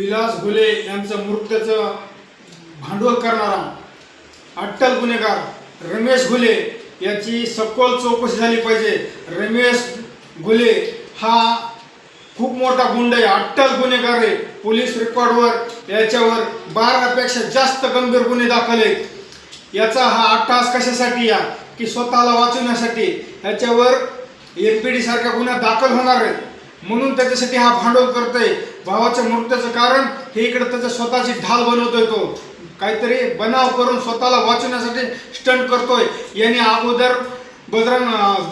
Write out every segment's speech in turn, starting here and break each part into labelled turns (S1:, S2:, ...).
S1: विलास घुले यांचं मृत्यूचं भांडवल करणारा अट्टल गुन्हेगार रमेश घुले याची सखोल चौकशी झाली पाहिजे। रमेश घुले हा खूप मोठा गुंड आहे, अट्टल गुन्हेगार आहे। पोलीस रेकॉर्डवर याच्यावर 12 पेक्षा जास्त गंभीर गुन्हे दाखल आहेत। याचा हा अट्टहास कशासाठी या की स्वतःला वाचवण्यासाठी याच्यावर एमपीडी सारख्या गुन्हा दाखल होणार आहेत, म्हणून त्याच्यासाठी हा भांडवल करतोय। भावाच्या मृत्यूचं कारण हे इकडे त्याच्या स्वतःची ढाल बनवतोय, तो काहीतरी बनाव करून स्वतःला वाचवण्यासाठी स्टंट करतोय। याने अगोदर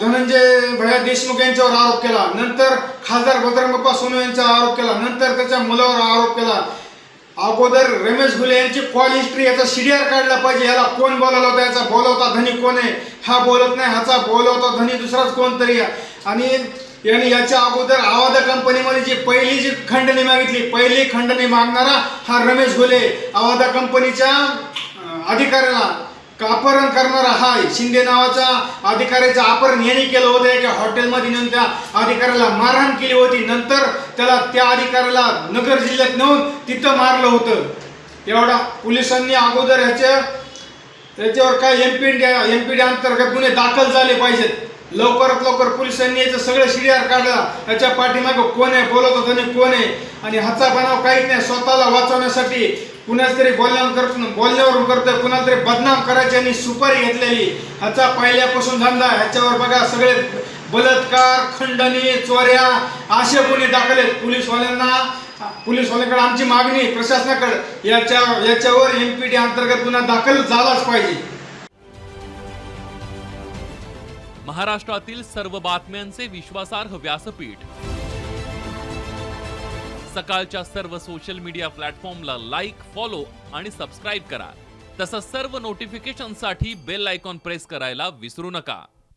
S1: धनंजय भैया देशमुख यांच्यावर आरोप केला, नंतर खासदार बजरंग बाप्पा सोनवणे यांच्यावर आरोप केला, नंतर त्याच्या मुलावर आरोप केला। अगोदर रमेश घुले यांची कॉल हिस्ट्री याचा सीडीआर काढला पाहिजे। याला कोण बोलावला होता, याचा बोलवता धनी कोण आहे, हा बोलत नाही, ह्याचा बोलवता धनी दुसराच कोणतरी। आणि याने याच्या अगोदर आवादा कंपनीमध्ये जी पहिली खंडणी मागितली, पहिली खंडणी मागणारा हा रमेश घुले। आवादा कंपनीच्या अधिकाऱ्याला अपहरण करणारा हा शिंदे नावाच्या अधिकाऱ्याचं अपहरण यांनी केलं होतं। एका हॉटेलमध्ये नेऊन त्या अधिकाऱ्याला मारहाण केली होती, नंतर त्याला त्या अधिकाऱ्याला नगर जिल्ह्यात नेऊन तिथं मारलं होतं। एवढा पोलिसांनी अगोदर याच्यावर काय एमपीडी अंतर्गत गुन्हे दाखल झाले पाहिजेत। लवकरात लवकर पोलिसांनी याचं सगळं सीडीआर काढला, त्याच्या पाठीमागे कोण आहे, बोलत होतं कोण आहे, आणि हाचा बनाव काहीच नाही। स्वतःला वाचवण्यासाठी कुणाच तरी बोलण्यावरून करतोय, कुणाला तरी बदनाम करायची आणि सुपारी घेतलेली ह्याचा पहिल्यापासून धंदा। ह्याच्यावर बघा सगळे बलात्कार, खंडणी, चोऱ्या असे गुन्हे दाखल आहेत। पोलीसवाल्यांकडे आमची मागणी प्रशासनाकडे याच्यावर एमपीडी अंतर्गत गुन्हा दाखल झालाच पाहिजे।
S2: महाराष्ट्रातील सर्व बातम्यांचे विश्वासार्ह व्यासपीठ सकाळच्या सर्व सोशल मीडिया प्लॅटफॉर्मला लाईक, फॉलो आणि सबस्क्राईब करा। तसंच सर्व नोटिफिकेशनसाठी बेल आयकॉन प्रेस करायला विसरू नका।